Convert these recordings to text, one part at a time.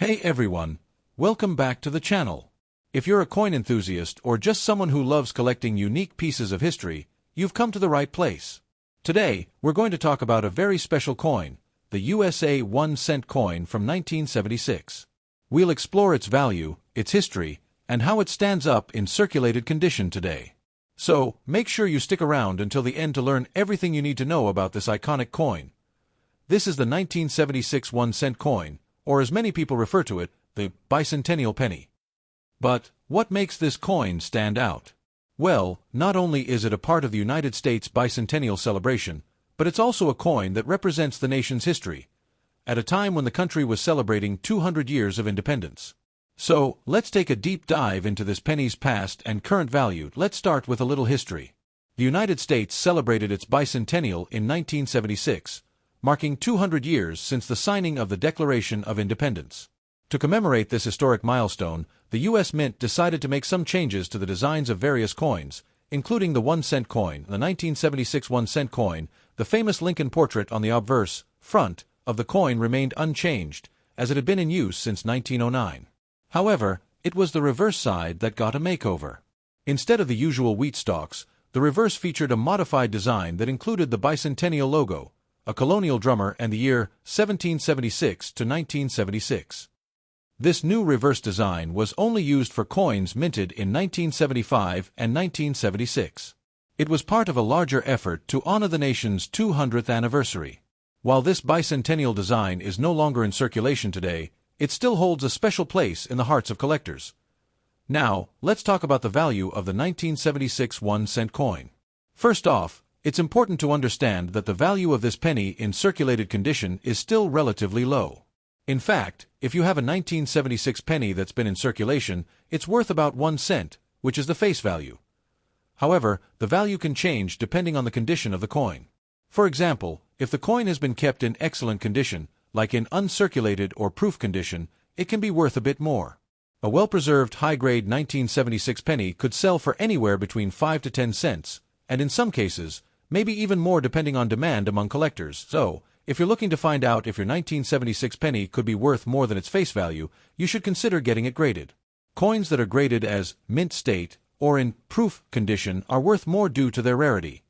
Hey everyone, welcome back to the channel. If you're a coin enthusiast or just someone who loves collecting unique pieces of history, you've come to the right place. Today, we're going to talk about a very special coin, the USA 1-cent coin from 1976. We'll explore its value, its history, and how it stands up in circulated condition today. So, make sure you stick around until the end to learn everything you need to know about this iconic coin. This is the 1976 1-cent coin, or as many people refer to it, the bicentennial penny. But what makes this coin stand out? Well, not only is it a part of the United States bicentennial celebration, but it's also a coin that represents the nation's history, at a time when the country was celebrating 200 years of independence. So, let's take a deep dive into this penny's past and current value. Let's start with a little history. The United States celebrated its bicentennial in 1976, marking 200 years since the signing of the Declaration of Independence. To commemorate this historic milestone, the U.S. Mint decided to make some changes to the designs of various coins, including the 1-cent coin, the 1976 1-cent coin. The famous Lincoln portrait on the obverse front of the coin remained unchanged, as it had been in use since 1909. However, it was the reverse side that got a makeover. Instead of the usual wheat stalks, the reverse featured a modified design that included the bicentennial logo, a colonial drummer, and the year 1776 to 1976. This new reverse design was only used for coins minted in 1975 and 1976. It was part of a larger effort to honor the nation's 200th anniversary. While this bicentennial design is no longer in circulation today, it still holds a special place in the hearts of collectors. Now, let's talk about the value of the 1976 1-cent coin. First off, it's important to understand that the value of this penny in circulated condition is still relatively low. In fact, if you have a 1976 penny that's been in circulation, it's worth about 1 cent, which is the face value. However, the value can change depending on the condition of the coin. For example, if the coin has been kept in excellent condition, like in uncirculated or proof condition, it can be worth a bit more. A well-preserved high-grade 1976 penny could sell for anywhere between 5 to 10 cents, and in some cases, maybe even more depending on demand among collectors. So, if you're looking to find out if your 1976 penny could be worth more than its face value, you should consider getting it graded. Coins that are graded as mint state or in proof condition are worth more due to their rarity.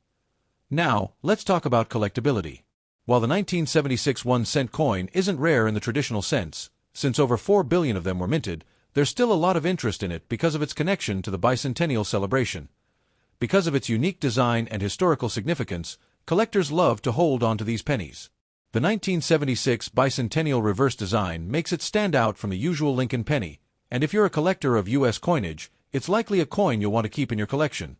Now, let's talk about collectability. While the 1976 1-cent coin isn't rare in the traditional sense, since over 4 billion of them were minted, there's still a lot of interest in it because of its connection to the bicentennial celebration. Because of its unique design and historical significance, collectors love to hold on to these pennies. The 1976 bicentennial reverse design makes it stand out from the usual Lincoln penny, and if you're a collector of U.S. coinage, it's likely a coin you'll want to keep in your collection.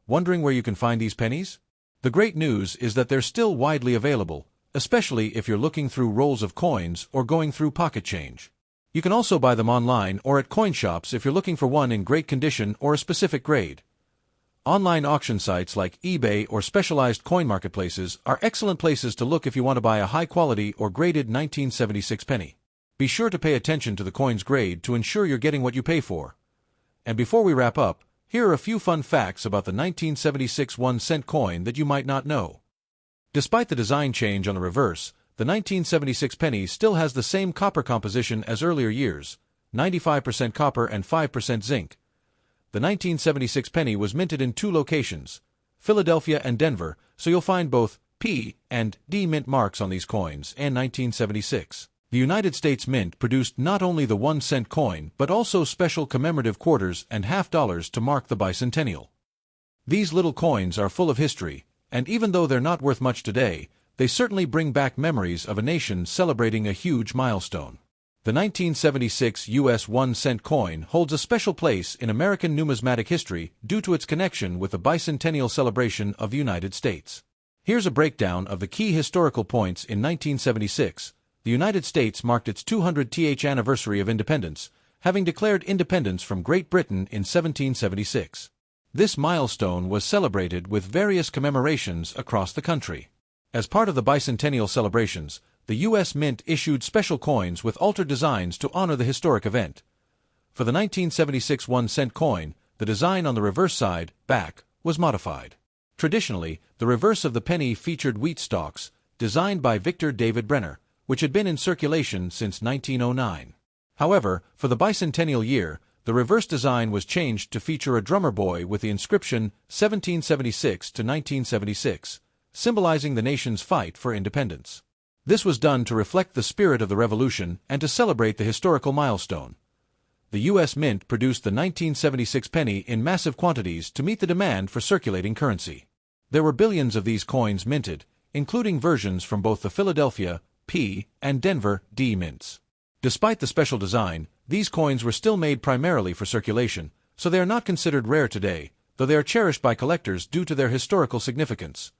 Wondering where you can find these pennies? The great news is that they're still widely available, especially if you're looking through rolls of coins or going through pocket change. You can also buy them online or at coin shops if you're looking for one in great condition or a specific grade. Online auction sites like eBay or specialized coin marketplaces are excellent places to look if you want to buy a high-quality or graded 1976 penny. Be sure to pay attention to the coin's grade to ensure you're getting what you pay for. And before we wrap up, here are a few fun facts about the 1976 1-cent coin that you might not know. Despite the design change on the reverse, the 1976 penny still has the same copper composition as earlier years, 95% copper and 5% zinc. The 1976 penny was minted in 2 locations, Philadelphia and Denver, so you'll find both P and D mint marks on these coins. In 1976, the United States Mint produced not only the 1-cent coin but also special commemorative quarters and half dollars to mark the bicentennial. These little coins are full of history, and even though they're not worth much today, they certainly bring back memories of a nation celebrating a huge milestone. The 1976 U.S. 1-cent coin holds a special place in American numismatic history due to its connection with the bicentennial celebration of the United States. Here's a breakdown of the key historical points. In 1976, the United States marked its 200th anniversary of independence, having declared independence from Great Britain in 1776. This milestone was celebrated with various commemorations across the country. As part of the bicentennial celebrations, the U.S. Mint issued special coins with altered designs to honor the historic event. For the 1976 1-cent coin, the design on the reverse side, back, was modified. Traditionally, the reverse of the penny featured wheat stalks, designed by Victor David Brenner, which had been in circulation since 1909. However, for the bicentennial year, the reverse design was changed to feature a drummer boy with the inscription 1776 to 1976, symbolizing the nation's fight for independence. This was done to reflect the spirit of the revolution and to celebrate the historical milestone. The U.S. Mint produced the 1976 penny in massive quantities to meet the demand for circulating currency. There were billions of these coins minted, including versions from both the Philadelphia P and Denver D mints. Despite the special design, these coins were still made primarily for circulation, so they are not considered rare today, though they are cherished by collectors due to their historical significance.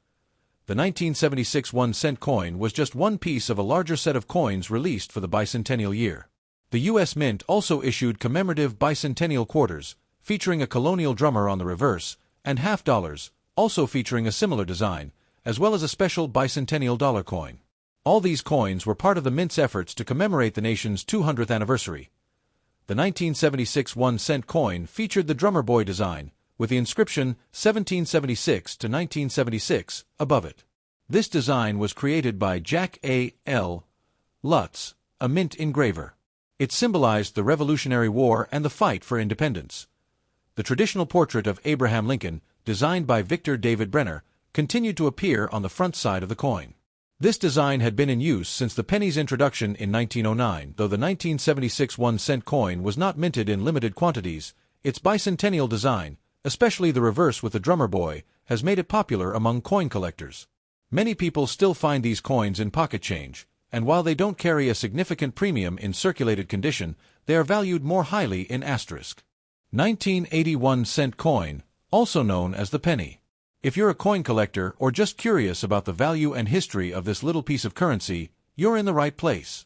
The 1976 1-cent coin was just one piece of a larger set of coins released for the bicentennial year. The U.S. Mint also issued commemorative bicentennial quarters, featuring a colonial drummer on the reverse, and half dollars, also featuring a similar design, as well as a special bicentennial dollar coin. All these coins were part of the Mint's efforts to commemorate the nation's 200th anniversary. The 1976 1-cent coin featured the drummer boy design, with the inscription 1776 to 1976 above it. This design was created by Jack A. L. Lutz, a mint engraver. It symbolized the Revolutionary War and the fight for independence. The traditional portrait of Abraham Lincoln, designed by Victor David Brenner, continued to appear on the front side of the coin. This design had been in use since the penny's introduction in 1909, though the 1976 1-cent coin was not minted in limited quantities. Its bicentennial design, especially the reverse with the drummer boy, has made it popular among coin collectors. Many people still find these coins in pocket change, and while they don't carry a significant premium in circulated condition, they are valued more highly in asterisk. 1981 cent coin, also known as the penny. If you're a coin collector or just curious about the value and history of this little piece of currency, you're in the right place.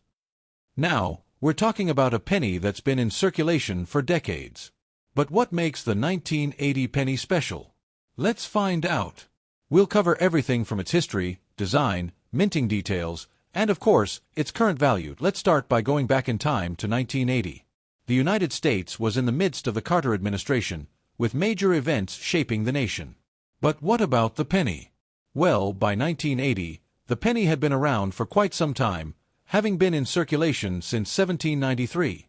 Now, we're talking about a penny that's been in circulation for decades. But what makes the 1980 penny special? Let's find out. We'll cover everything from its history, design, minting details, and of course, its current value. Let's start by going back in time to 1980. The United States was in the midst of the Carter administration, with major events shaping the nation. But what about the penny? Well, by 1980, the penny had been around for quite some time, having been in circulation since 1793.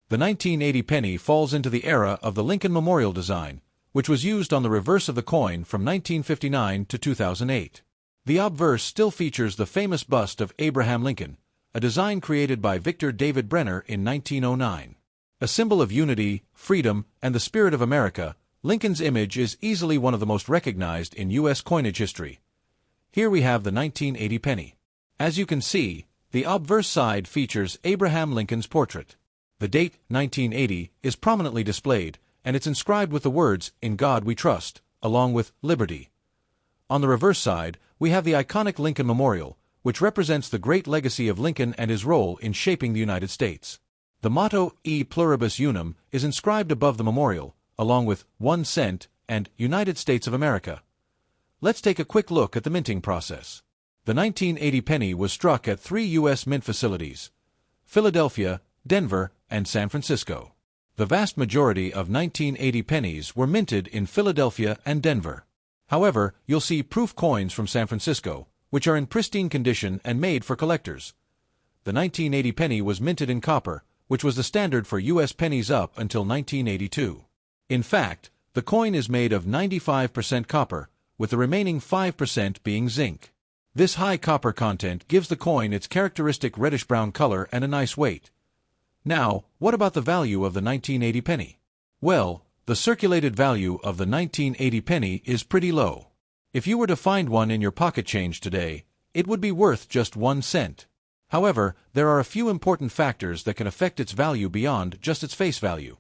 The 1980 penny falls into the era of the Lincoln Memorial design, which was used on the reverse of the coin from 1959 to 2008. The obverse still features the famous bust of Abraham Lincoln, a design created by Victor David Brenner in 1909. A symbol of unity, freedom, and the spirit of America, Lincoln's image is easily one of the most recognized in U.S. coinage history. Here we have the 1980 penny. As you can see, the obverse side features Abraham Lincoln's portrait. The date, 1980, is prominently displayed, and it's inscribed with the words, "In God We Trust," along with "Liberty." On the reverse side, we have the iconic Lincoln Memorial, which represents the great legacy of Lincoln and his role in shaping the United States. The motto, E Pluribus Unum, is inscribed above the memorial, along with 1 cent and United States of America. Let's take a quick look at the minting process. The 1980 penny was struck at 3 U.S. mint facilities: Philadelphia, Denver, and San Francisco. The vast majority of 1980 pennies were minted in Philadelphia and Denver. However, you'll see proof coins from San Francisco, which are in pristine condition and made for collectors. The 1980 penny was minted in copper, which was the standard for U.S. pennies up until 1982. In fact, the coin is made of 95% copper, with the remaining 5% being zinc. This high copper content gives the coin its characteristic reddish-brown color and a nice weight. Now, what about the value of the 1980 penny? Well, the circulated value of the 1980 penny is pretty low. If you were to find one in your pocket change today, it would be worth just 1 cent. However, there are a few important factors that can affect its value beyond just its face value.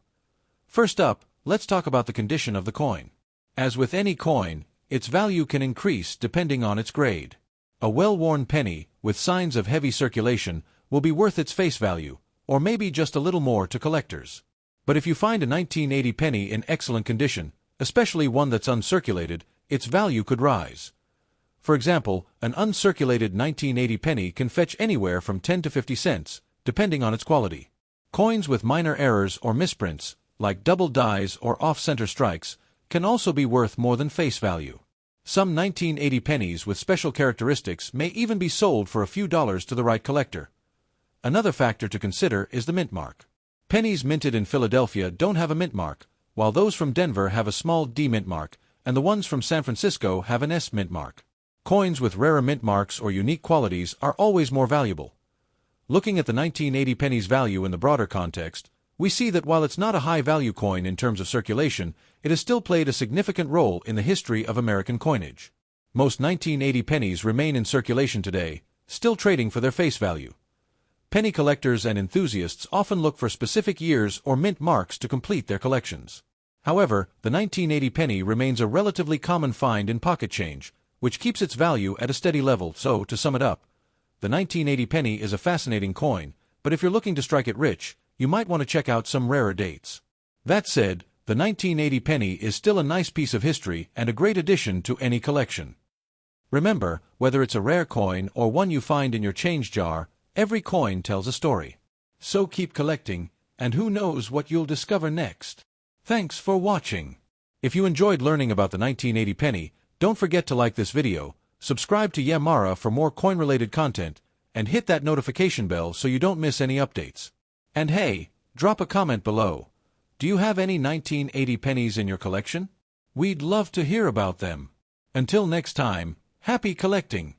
First up, let's talk about the condition of the coin. As with any coin, its value can increase depending on its grade. A well-worn penny, with signs of heavy circulation, will be worth its face value, or maybe just a little more to collectors. But if you find a 1980 penny in excellent condition, especially one that's uncirculated, its value could rise. For example, an uncirculated 1980 penny can fetch anywhere from 10 to 50 cents, depending on its quality. Coins with minor errors or misprints, like double dies or off-center strikes, can also be worth more than face value. Some 1980 pennies with special characteristics may even be sold for a few dollars to the right collector. Another factor to consider is the mint mark. Pennies minted in Philadelphia don't have a mint mark, while those from Denver have a small D mint mark, and the ones from San Francisco have an S mint mark. Coins with rarer mint marks or unique qualities are always more valuable. Looking at the 1980 penny's value in the broader context, we see that while it's not a high-value coin in terms of circulation, it has still played a significant role in the history of American coinage. Most 1980 pennies remain in circulation today, still trading for their face value. Penny collectors and enthusiasts often look for specific years or mint marks to complete their collections. However, the 1980 penny remains a relatively common find in pocket change, which keeps its value at a steady level. So, to sum it up, the 1980 penny is a fascinating coin, but if you're looking to strike it rich, you might want to check out some rarer dates. That said, the 1980 penny is still a nice piece of history and a great addition to any collection. Remember, whether it's a rare coin or one you find in your change jar, every coin tells a story. So keep collecting, and who knows what you'll discover next. Thanks for watching. If you enjoyed learning about the 1980 penny, don't forget to like this video, subscribe to Yamara for more coin-related content, and hit that notification bell so you don't miss any updates. And hey, drop a comment below. Do you have any 1980 pennies in your collection? We'd love to hear about them. Until next time, happy collecting!